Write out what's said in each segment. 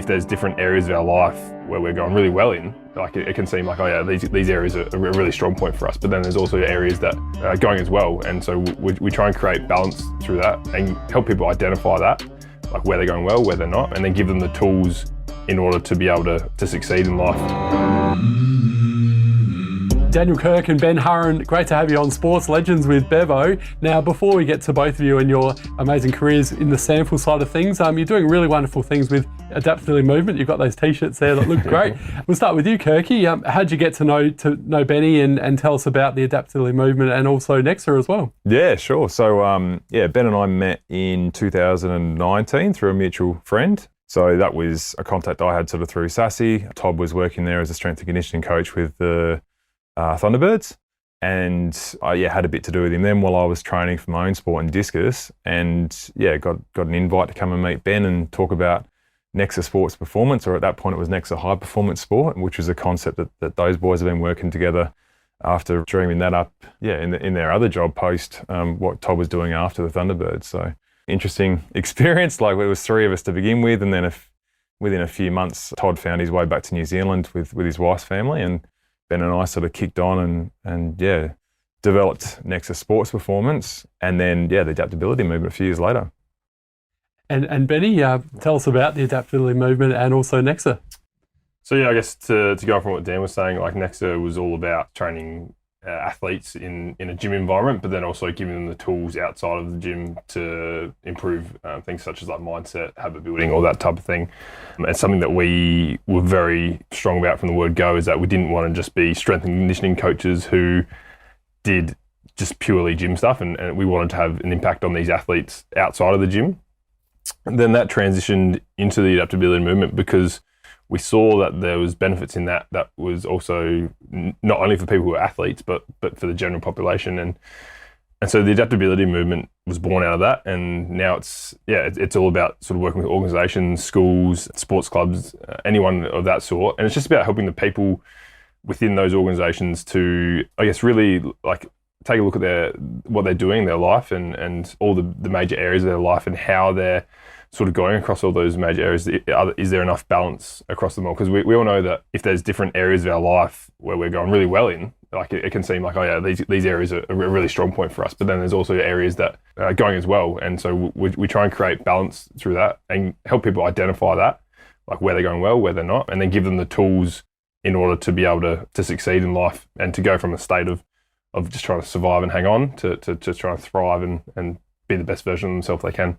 if there's different areas of our life where we're going really well in, like it can seem like, oh yeah, these areas are a really strong point for us, but then there's also areas that are going as well. And so we try and create balance through that and help people identify that, like where they're going well, where they're not, and then give them the tools in order to be able to succeed in life. Daniel Kirk and Ben Haren, great to have you on Sports Legends with Bevo. Now, before we get to both of you and your amazing careers in the SANFL side of things, you're doing really wonderful things with Adaptability Movement. You've got those t-shirts there that look great. We'll start with you, Kirky. How'd you get to know Benny and tell us about the Adaptability Movement and also Nexa as well? Yeah, sure. So, Ben and I met in 2019 through a mutual friend. So that was a contact I had sort of through Sassy. Todd was working there as a strength and conditioning coach with the Thunderbirds, and I had a bit to do with him then while I was training for my own sport in discus, and got an invite to come and meet Ben and talk about Nexa Sports Performance, or at that point it was Nexa High Performance Sport, which was a concept that those boys have been working together after dreaming that up in their other job post what Todd was doing after the Thunderbirds. So interesting experience. Like, it was three of us to begin with, and then within a few months Todd found his way back to New Zealand with his wife's family, and Ben and I sort of kicked on and developed Nexa Sports Performance, and then the Adaptability Movement a few years later. And Benny, tell us about the Adaptability Movement and also Nexa. So I guess to go from what Dan was saying, like Nexa was all about training athletes in a gym environment, but then also giving them the tools outside of the gym to improve things such as like mindset, habit building, all that type of thing. And something that we were very strong about from the word go is that we didn't want to just be strength and conditioning coaches who did just purely gym stuff, and we wanted to have an impact on these athletes outside of the gym. And then that transitioned into the Adaptability Movement because we saw that there was benefits in that was also not only for people who are athletes, but for the general population. And so the Adaptability Movement was born out of that. And now it's all about sort of working with organizations, schools, sports clubs, anyone of that sort. And it's just about helping the people within those organizations to, I guess, really like take a look at what they're doing in their life and all the major areas of their life and how they're sort of going across all those major areas. Is there enough balance across them all? Because we all know that if there's different areas of our life where we're going really well in, like it can seem like, oh yeah, these areas are a really strong point for us, but then there's also areas that are going as well. And so we try and create balance through that and help people identify that, like where they're going well, where they're not, and then give them the tools in order to be able to succeed in life and to go from a state of just trying to survive and hang on to trying to thrive and be the best version of themselves they can.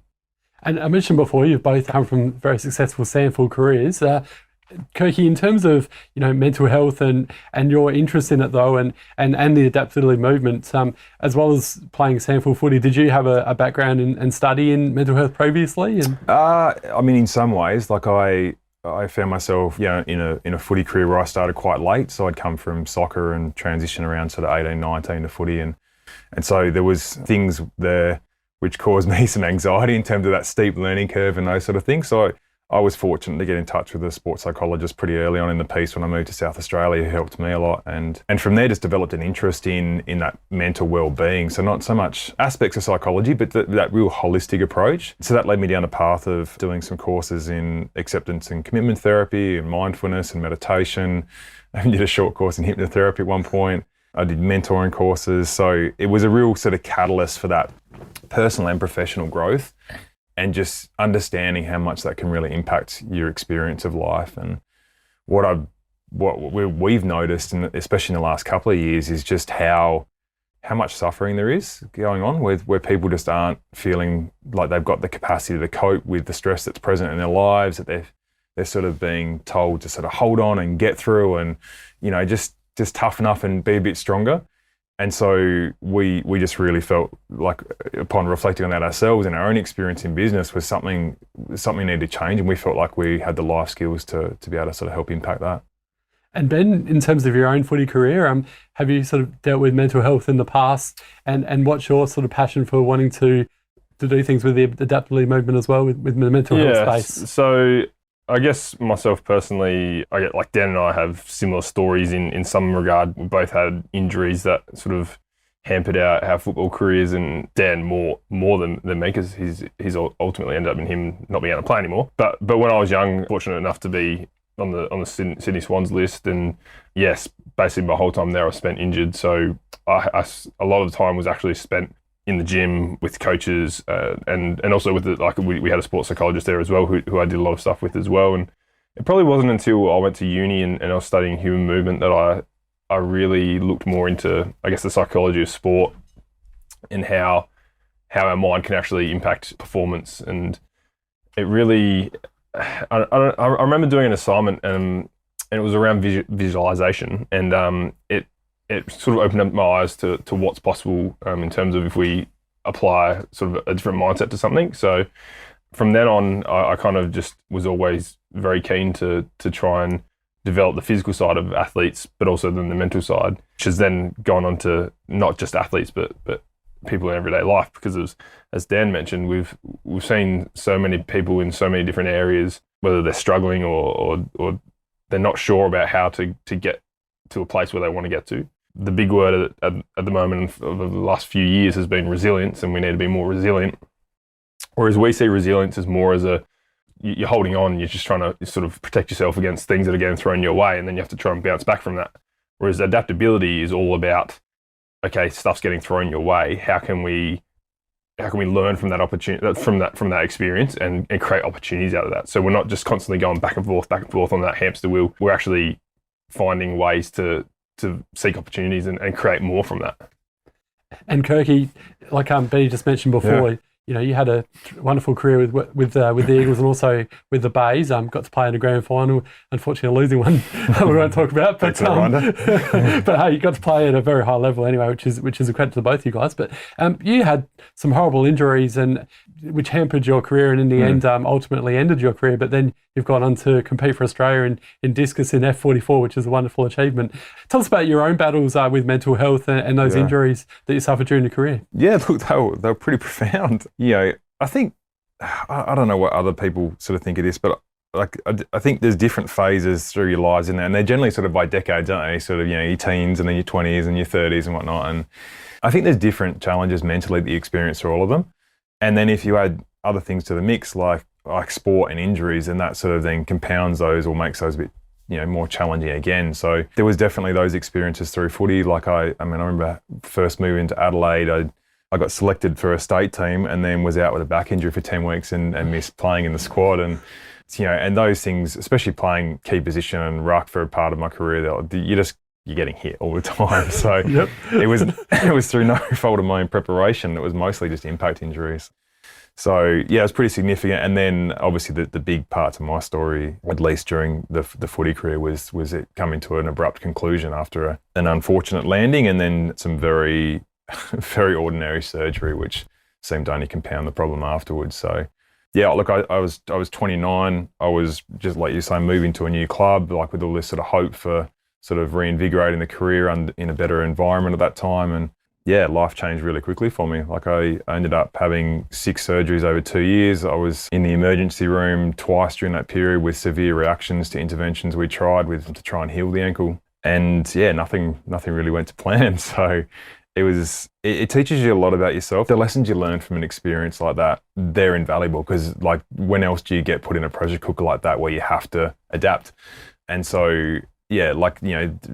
And I mentioned before, you've both come from very successful SANFL careers. Kirky, in terms of mental health and your interest in it though, and the Adaptability Movement, as well as playing SANFL footy, did you have a background and study in mental health previously? I mean, in some ways, like I found myself in a footy career where I started quite late. So I'd come from soccer and transition around sort of 18, 19 to footy, and so there was things there which caused me some anxiety in terms of that steep learning curve and those sort of things. So I was fortunate to get in touch with a sports psychologist pretty early on in the piece when I moved to South Australia, who helped me a lot. And from there just developed an interest in that mental well-being. So not so much aspects of psychology, but that real holistic approach. So that led me down a path of doing some courses in acceptance and commitment therapy and mindfulness and meditation. I even did a short course in hypnotherapy at one point. I did mentoring courses. So it was a real sort of catalyst for that personal and professional growth, and just understanding how much that can really impact your experience of life. And what we've noticed, and especially in the last couple of years, is just how much suffering there is going on where people just aren't feeling like they've got the capacity to cope with the stress that's present in their lives, that they're sort of being told to sort of hold on and get through and, just toughen up and be a bit stronger. And so we just really felt like, upon reflecting on that ourselves and our own experience in business, was something needed to change, and we felt like we had the life skills to be able to sort of help impact that. And Ben, in terms of your own footy career, have you sort of dealt with mental health in the past, and what's your sort of passion for wanting to do things with the Adaptability Movement as well with the mental health space? So I guess myself personally, I get like Dan and I have similar stories in some regard. We both had injuries that sort of hampered our football careers, and Dan more than me, because he's ultimately ended up in him not being able to play anymore. But when I was young, fortunate enough to be on the Sydney Swans list, and yes, basically my whole time there I spent injured. So a lot of the time was actually spent in the gym with coaches, and also with we had a sports psychologist there as well, who I did a lot of stuff with as well. And it probably wasn't until I went to uni and I was studying human movement that I really looked more into, I guess, the psychology of sport and how our mind can actually impact performance. And it really, I remember doing an assignment, and it was around visualization, and it sort of opened up my eyes to what's possible in terms of if we apply sort of a different mindset to something. So from then on, I kind of just was always very keen to try and develop the physical side of athletes, but also then the mental side, which has then gone on to not just athletes, but people in everyday life. Because as Dan mentioned, we've seen so many people in so many different areas, whether they're struggling or they're not sure about how to get to a place where they want to get to. The big word at the moment of the last few years has been resilience, and we need to be more resilient. Whereas we see resilience as more as you're holding on, you're just trying to sort of protect yourself against things that are getting thrown your way, and then you have to try and bounce back from that. Whereas adaptability is all about, okay, stuff's getting thrown your way. How can we learn from that opportunity, from that experience, and create opportunities out of that? So we're not just constantly going back and forth on that hamster wheel. We're actually finding ways to seek opportunities and create more from that. And Kirky, like Benny just mentioned before, you had a wonderful career with the Eagles and also with the Bays. Got to play in a grand final, unfortunately losing one we won't talk about. But but hey, you got to play at a very high level anyway, which is a credit to both you guys. But you had some horrible injuries, and which hampered your career, and in the end ultimately ended your career. But then you've gone on to compete for Australia in discus in F44, which is a wonderful achievement. Tell us about your own battles with mental health and those injuries that you suffered during your career. Yeah, look, they were pretty profound. I think, I don't know what other people sort of think of this, but I think there's different phases through your lives in there, and they're generally sort of by decades, aren't they? Sort of, your teens and then your 20s and your 30s and whatnot. And I think there's different challenges mentally that you experience through all of them. And then if you add other things to the mix, like sport and injuries, and that sort of then compounds those or makes those a bit, more challenging again. So there was definitely those experiences through footy. Like I remember first moving to Adelaide, I got selected for a state team and then was out with a back injury for 10 weeks and missed playing in the squad. And, and those things, especially playing key position and ruck for a part of my career, you're getting hit all the time. So it was through no fault of my own preparation. It was mostly just impact injuries. So yeah, it was pretty significant. And then obviously the big part to my story, at least during the footy career, was it coming to an abrupt conclusion after an unfortunate landing and then some very, very ordinary surgery, which seemed to only compound the problem afterwards. So yeah, look, I was 29. I was just, like you say, moving to a new club, like with all this sort of hope for sort of reinvigorating the career in a better environment at that time. And yeah, life changed really quickly for me. Like I ended up having 6 surgeries over 2 years. I was in the emergency room twice during that period with severe reactions to interventions we tried to try and heal the ankle. And yeah, nothing really went to plan. So it teaches you a lot about yourself. The lessons you learn from an experience like that, they're invaluable, because like when else do you get put in a pressure cooker like that where you have to adapt? And so yeah,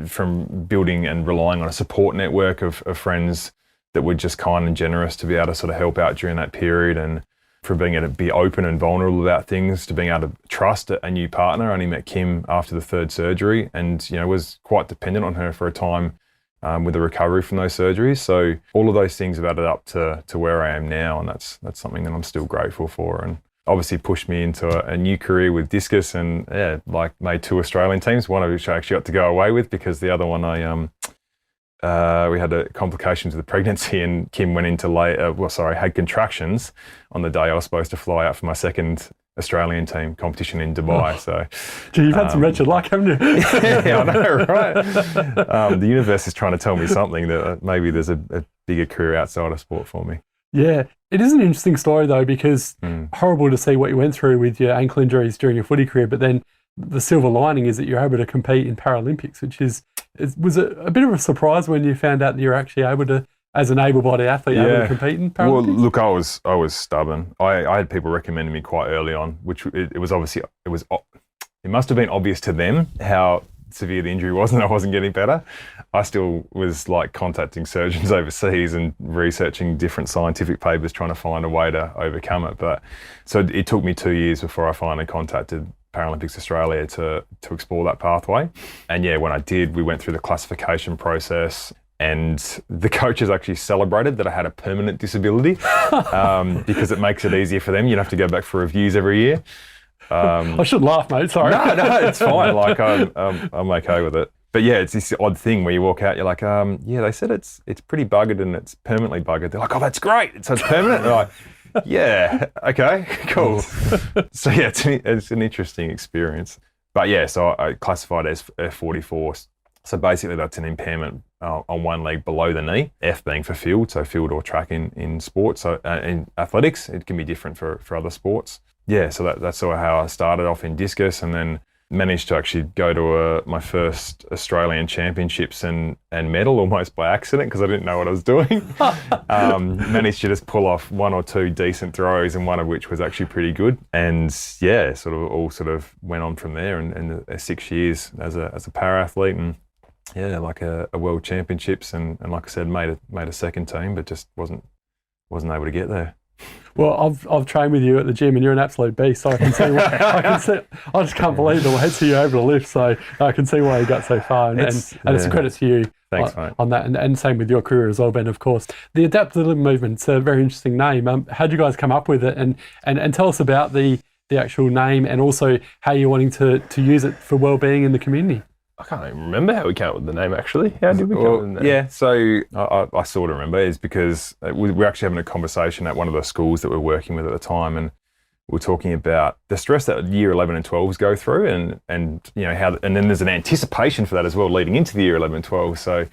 from building and relying on a support network of friends that were just kind and generous to be able to sort of help out during that period, and from being able to be open and vulnerable about things, to being able to trust a new partner. I only met Kim after the 3rd surgery and, was quite dependent on her for a time with the recovery from those surgeries. So all of those things have added up to where I am now, and that's something that I'm still grateful for. And obviously pushed me into a new career with discus, and made 2 Australian teams, one of which I actually got to go away with, because the other one we had complications with the pregnancy, and Kim went into had contractions on the day I was supposed to fly out for my 2nd Australian team competition in Dubai. So, gee, you've had some wretched luck, haven't you? Yeah, I know, right? The universe is trying to tell me something, that maybe there's a bigger career outside of sport for me. Yeah, it is an interesting story though, because horrible to see what you went through with your ankle injuries during your footy career, but then the silver lining is that you're able to compete in Paralympics, which was a bit of a surprise when you found out that you're actually able as an able-bodied athlete able to compete in Paralympics? Well, look, I was stubborn. I had people recommending me quite early on, which it was obviously, it must have been obvious to them how severe the injury was and I wasn't getting better. I still was like contacting surgeons overseas and researching different scientific papers trying to find a way to overcome it. But so it took me 2 years before I finally contacted Paralympics Australia to explore that pathway. And yeah, when I did, we went through the classification process and the coaches actually celebrated that I had a permanent disability because it makes it easier for them. You don't have to go back for reviews every year. I should laugh, mate. Sorry. No, it's fine. Like I'm okay with it. But yeah, it's this odd thing where you walk out, you're like, yeah, they said it's pretty buggered and it's permanently buggered. They're like, oh, that's great. So it's permanent. They're like, yeah, okay, cool. So yeah, it's an interesting experience. But yeah, so I classified as F44. So basically, that's an impairment on one leg below the knee. F being for field, so field or track in sports. So in athletics, it can be different for other sports. Yeah, so that's sort of how I started off in discus, and then managed to actually go to my first Australian championships and medal almost by accident because I didn't know what I was doing. Managed to just pull off one or two decent throws, and one of which was actually pretty good. And yeah, all went on from there. And 6 years as a para athlete, and yeah, like a world championships, and like I said, made a second team, but just wasn't able to get there. Well, I've trained with you at the gym, and you're an absolute beast. So I can see. I just can't believe the weights you're able to lift. So I can see why you got so far, and it's a credit to you. Thanks, mate. On that, and same with your career as well, Ben. Of course, the Adaptability Movement's a very interesting name. How did you guys come up with it, and tell us about the actual name, and also how you're wanting to use it for well-being in the community? I can't even remember how we came up with the name, actually. How did we come up with the name? Yeah, so I sort of remember. It's because we're actually having a conversation at one of the schools that we're working with at the time, and we're talking about the stress that year 11 and 12s go through, and you know how, and then there's an anticipation for that as well leading into the year 11 and 12. So,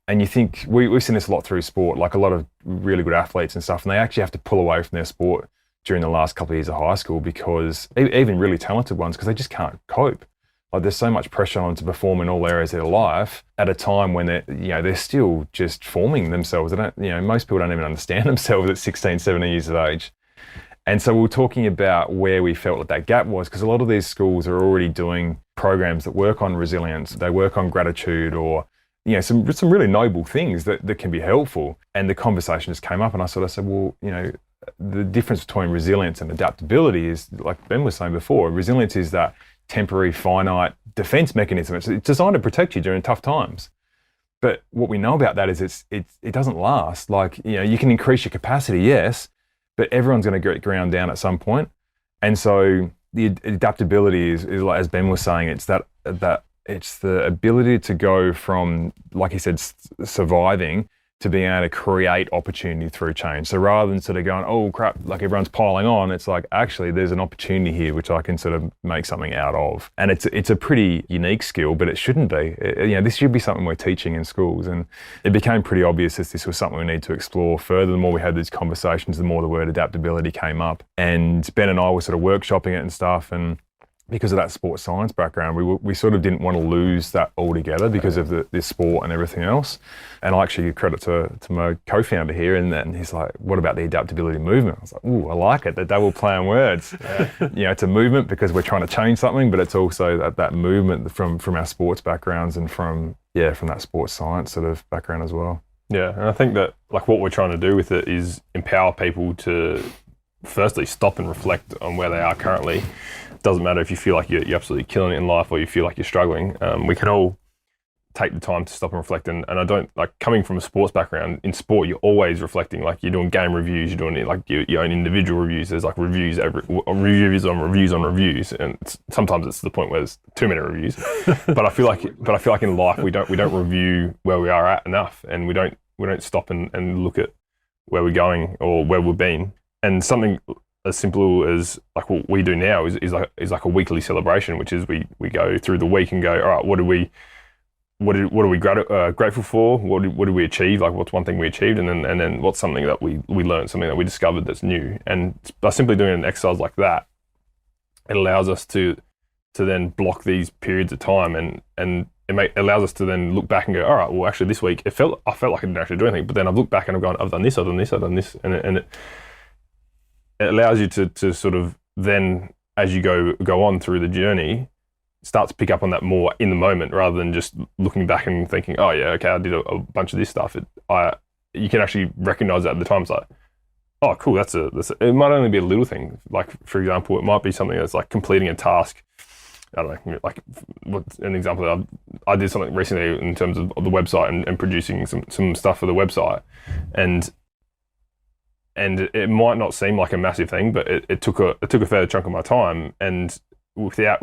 and you think we've seen this a lot through sport, like a lot of really good athletes and stuff, and they actually have to pull away from their sport during the last couple of years of high school because even really talented ones, because they just can't cope. Like there's so much pressure on them to perform in all areas of their life at a time when they're still just forming themselves. They don't, most people don't even understand themselves at 16, 17 years of age. And so we were talking about where we felt that gap was, because a lot of these schools are already doing programs that work on resilience, they work on gratitude, or some really noble things that can be helpful. And the conversation just came up, and I sort of said, well, the difference between resilience and adaptability is, like Ben was saying before, resilience is that temporary, finite defense mechanism. It's designed to protect you during tough times. But what we know about that is it doesn't last. Like, you can increase your capacity, yes, but everyone's going to get ground down at some point. And so the adaptability is like, as Ben was saying, it's that it's the ability to go from, like he said, surviving to being able to create opportunity through change. So rather than sort of going, oh crap, like everyone's piling on, it's like, actually there's an opportunity here which I can sort of make something out of. And it's a pretty unique skill, but it shouldn't be. This should be something we're teaching in schools. And it became pretty obvious that this was something we need to explore further. The more we had these conversations, the more the word adaptability came up. And Ben and I were sort of workshopping it and stuff, and because of that sports science background, we sort of didn't want to lose that altogether because of the sport and everything else. And I actually give credit to my co-founder here, and he's like, what about the adaptability movement? I was like, ooh, I like it, the double play on words. It's a movement because we're trying to change something, but it's also that movement from our sports backgrounds and from that sports science sort of background as well. Yeah, and I think that like what we're trying to do with it is empower people to firstly stop and reflect on where they are currently. Doesn't matter if you feel like you're absolutely killing it in life or you feel like you're struggling. We can all take the time to stop and reflect. And I don't, like, coming from a sports background, in sport, you're always reflecting. Like, you're doing game reviews, you're doing like your own individual reviews. There's like reviews on reviews. And sometimes it's to the point where there's too many reviews. But I feel like in life, we don't review where we are at enough. And we don't stop and look at where we're going or where we've been. And something as simple as like what we do now is like a weekly celebration, which is we go through the week and go, all right, what are we grateful for? What did we achieve? Like, what's one thing we achieved, and then what's something that we learned, something that we discovered that's new. And by simply doing an exercise like that, it allows us to then block these periods of time and it allows us to then look back and go, all right, well, actually this week I felt like I didn't actually do anything, but then I've looked back and I've gone, I've done this, and it allows you to sort of then, as you go on through the journey, start to pick up on that more in the moment rather than just looking back and thinking, oh yeah, okay, I did a bunch of this stuff. You can actually recognize that at the time. It's like, oh, cool. It might only be a little thing. Like, for example, it might be something that's like completing a task. I don't know, like what's an example. I did something recently in terms of the website and producing some stuff for the website, and it might not seem like a massive thing, but it took a fair chunk of my time, and without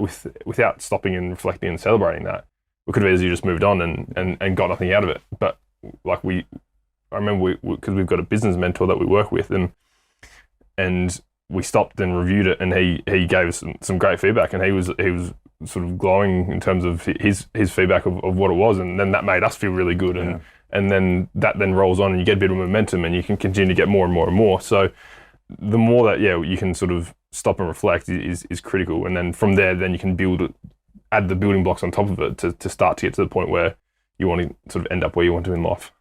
stopping and reflecting and celebrating that, we could have easily just moved on and got nothing out of it. But like I remember because we've got a business mentor that we work with, and we stopped and reviewed it, and he gave us some great feedback, and he was sort of glowing in terms of his feedback of what it was, and then that made us feel really good, and then that then rolls on, and you get a bit of momentum, and you can continue to get more and more and more. So the more that you can sort of stop and reflect is critical, and then from there, then you can add the building blocks on top of it to start to get to the point where you want to sort of end up where you want to in life.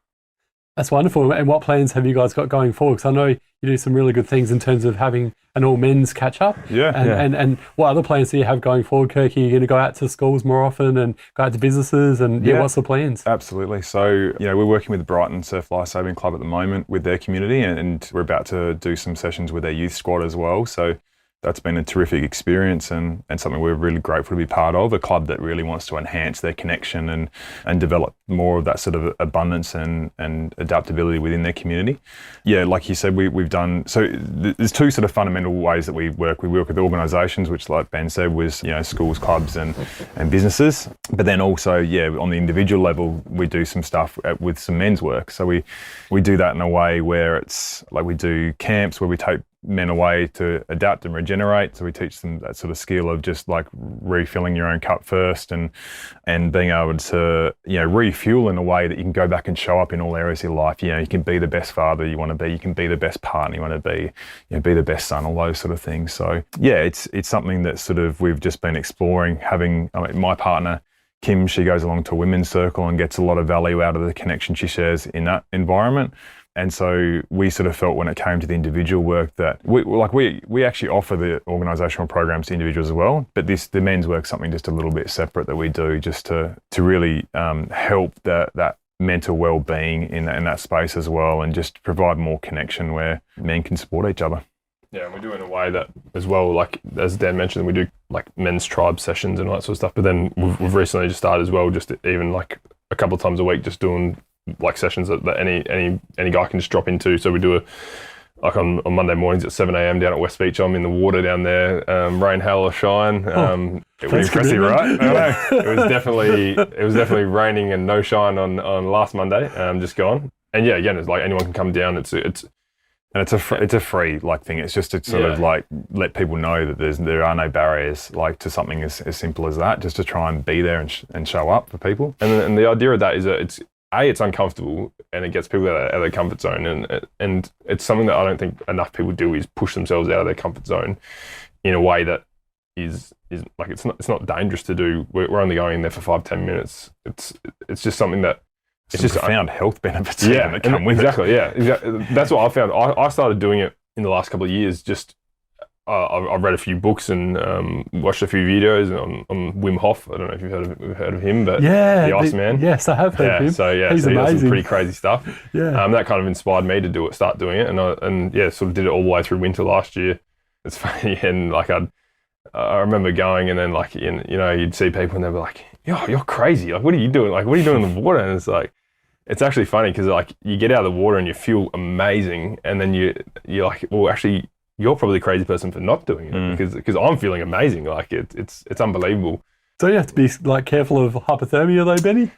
That's wonderful. And what plans have you guys got going forward? Because I know you do some really good things in terms of having an all men's catch up. And what other plans do you have going forward, Kirky? Are you going to go out to schools more often and go out to businesses? And what's the plans? Absolutely. So, we're working with the Brighton Surf Lifesaving Club at the moment with their community, and we're about to do some sessions with their youth squad as well. So that's been a terrific experience and something we're really grateful to be part of, a club that really wants to enhance their connection and develop more of that sort of abundance and adaptability within their community. Yeah, like you said, we've done, so there's two sort of fundamental ways that we work. We work with organisations, which like Ben said was, schools, clubs and businesses. But then also, on the individual level, we do some stuff with some men's work. So we do that in a way where it's like we do camps where we take men away to adapt and regenerate. So we teach them that sort of skill of just like refilling your own cup first and being able to, refuel in a way that you can go back and show up in all areas of your life. You can be the best father you want to be, you can be the best partner you want to be, be the best son, all those sort of things. So it's something that sort of we've just been exploring, my partner, Kim, she goes along to a women's circle and gets a lot of value out of the connection she shares in that environment. And so we sort of felt when it came to the individual work that we actually offer the organisational programs to individuals as well, but the men's work is something just a little bit separate that we do just to really help that mental well-being in that space as well, and just provide more connection where men can support each other. Yeah, and we do it in a way that as well, like as Dan mentioned, we do like men's tribe sessions and all that sort of stuff, but then we've recently just started as well, just even like a couple of times a week, just doing like sessions that any guy can just drop into. So we do on Monday mornings at 7 a.m. down at West Beach. I'm in the water down there, rain, hail or shine. It was impressive, right? It was definitely raining and no shine on last Monday, just gone. And again, it's like anyone can come down. It's a free like thing. It's just to sort of like let people know that there are no barriers like to something as simple as that, just to try and be there and show up for people. And the idea of that is that it's uncomfortable and it gets people out of their comfort zone, and it's something that I don't think enough people do, is push themselves out of their comfort zone in a way that is like it's not dangerous to do. We're only going in there for 5-10 minutes. It's just something that it's just profound health benefits that come with exactly. it. Exactly. That's what I found. I started doing it in the last couple of years. Just I've read a few books and watched a few videos on Wim Hof. I don't know if you've heard of him, but the Iceman. Yes, I have heard of him. So he's he amazing. does some pretty crazy stuff. That kind of inspired me to start doing it, and sort of did it all the way through winter last year. It's funny, and like I remember going, and then like you'd see people and they'd be like, "Yo, you're crazy! Like, what are you doing? Like, what are you doing in the water?" And it's like, it's actually funny because like you get out of the water and you feel amazing, and then you're like, well, actually, you're probably the crazy person for not doing it because I'm feeling amazing. Like it's unbelievable. So you have to be like careful of hypothermia though, Benny?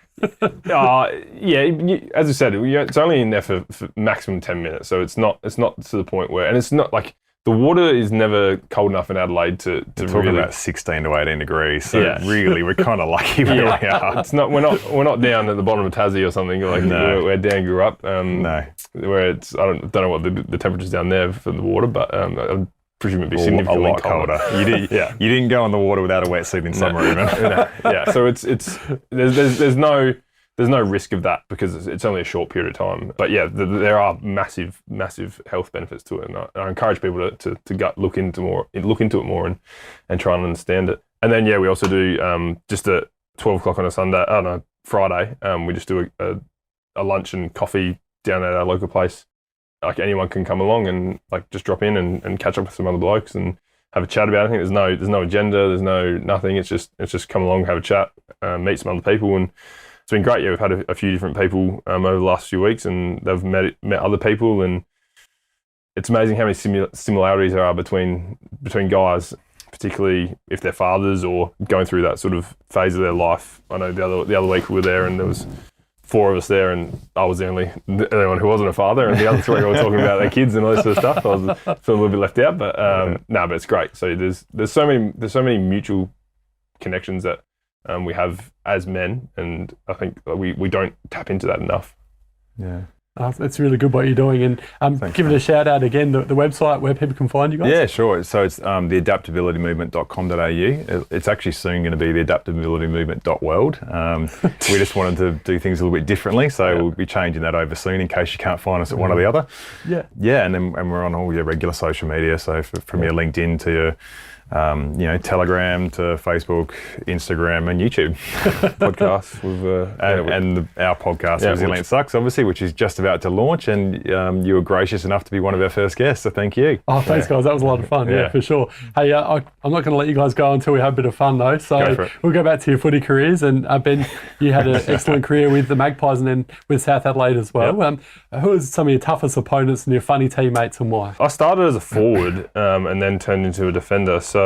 As I said, it's only in there for maximum 10 minutes. So it's not to the point where, and it's not like the water is never cold enough in Adelaide to talking really, about 16 to 18 degrees. So really, we're kind of lucky where we are. It's not. We're not down at the bottom of Tassie or something like where Dan grew up. No, where it's I don't know what the temperature's down there for the water, but presume it'd be A significantly lot colder. You didn't go on the water without a wetsuit in summer even. Yeah, so there's no risk of that because it's only a short period of time. But yeah, there are massive health benefits to it, and I encourage people to look into it more and try and understand it. And then we also do just at 12 o'clock on a Friday. We just do a lunch and coffee down at our local place. Like anyone can come along and like just drop in and catch up with some other blokes and have a chat about anything. There's no agenda. There's no nothing. It's just come along, have a chat, meet some other people, and it's been great. Yeah, we've had a few different people over the last few weeks, and they've met other people, and it's amazing how many similarities there are between guys, particularly if they're fathers or going through that sort of phase of their life. I know the other week we were there, and there was 4 of us there, and I was the only one who wasn't a father, and the other 3 were talking about their kids and all this sort of stuff. I was feeling a little bit left out, but but it's great. So there's so many mutual connections that we have as men, and I think we don't tap into that enough. Yeah. It's really good what you're doing, and give it a shout out again, the website where people can find you guys. Yeah, sure. So it's the adaptabilitymovement.com.au. It's actually soon going to be the adaptabilitymovement.world. We just wanted to do things a little bit differently, so we'll be changing that over soon in case you can't find us at one or the other. Yeah. Yeah, and we're on all your regular social media, so from your LinkedIn to your Telegram to Facebook, Instagram, and YouTube. Podcasts with our podcast, Resilient Sucks, obviously, which is just about to launch, and you were gracious enough to be one of our first guests, so thank you. Oh, thanks, guys. That was a lot of fun. Yeah, for sure. Hey, I'm not going to let you guys go until we have a bit of fun, though. So we'll go back to your footy careers, and Ben, you had an excellent career with the Magpies and then with South Adelaide as well. Yep. Who are some of your toughest opponents and your funny teammates, and why? I started as a forward and then turned into a defender. So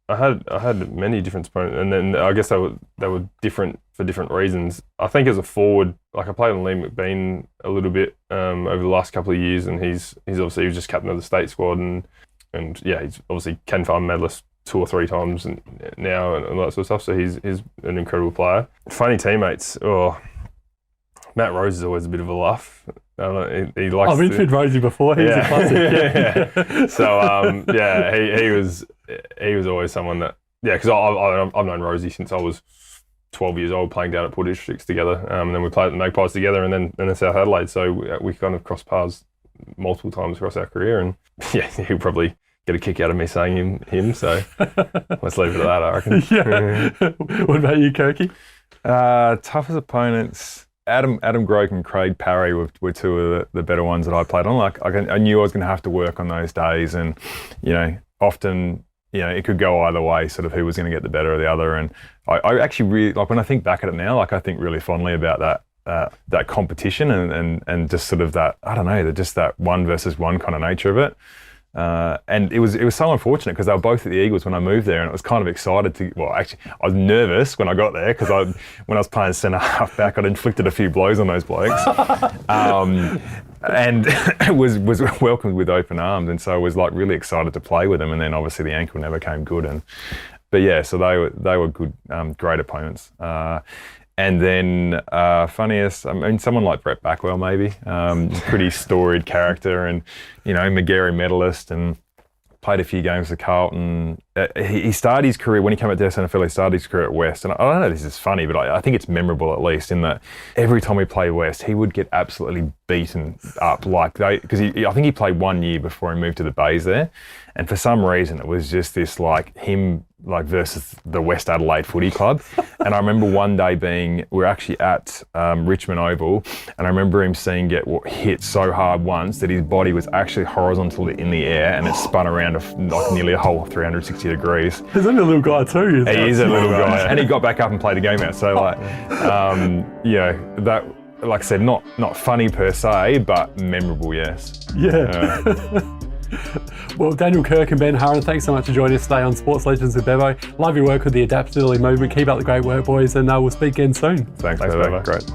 I had many different opponents, and then I guess they were different for different reasons. I think as a forward, like I played on Liam McBean a little bit over the last couple of years, and he's obviously he was just captain of the state squad, and he's obviously Ken Farm medalist 2 or 3 times now and all that sort of stuff. So he's an incredible player. Funny teammates. Matt Rose is always a bit of a laugh. I don't know, he likes. I've interviewed Rosie before. He was a classic. So he was always someone that because I've known Rosie since I was 12 years old, playing down at Port Districts together. And then we played at the Magpies together, and then South Adelaide. So we kind of crossed paths multiple times across our career, and he'll probably get a kick out of me saying him. So let's leave it at that, I reckon. What about you, Kirky? Toughest opponents. Adam Groke and Craig Parry were 2 of the better ones that I played on. Like I knew I was going to have to work on those days, and often it could go either way, sort of who was going to get the better of the other. And I actually really when I think back at it now, I think really fondly about that competition and just sort of that, I don't know, just that 1 versus 1 kind of nature of it. And it was so unfortunate because they were both at the Eagles when I moved there, and it was kind of excited to. Well, actually, I was nervous when I got there because when I was playing centre half back, I'd inflicted a few blows on those blokes, and was welcomed with open arms, and so I was like really excited to play with them. And then obviously the ankle never came good, so they were good, great opponents. And then funniest, I mean, someone like Brett Backwell maybe, pretty storied character, and Magarey medalist, and played a few games for Carlton. He started his career, when he came out to SANFL, he started his career at West. And I don't know if this is funny, but I think it's memorable at least, in that every time we played West, he would get absolutely beaten up. Because I think he played 1 year before he moved to the Bays there. And for some reason, it was just this him versus the West Adelaide Footy Club. And I remember one day we're actually at Richmond Oval, and I remember him seeing get hit so hard once that his body was actually horizontal in the air, and it spun around nearly a whole 360 degrees. He's only a little guy too. He is a little guy, and he got back up and played the game out. So that, like I said, not funny per se, but memorable, yes. Yeah. Well, Daniel, Kirk and Ben, Haren, thanks so much for joining us today on Sports Legends with Bevo. Love your work with the Adaptability Movement. Keep up the great work, boys, and we'll speak again soon. Thanks Bevo. Great.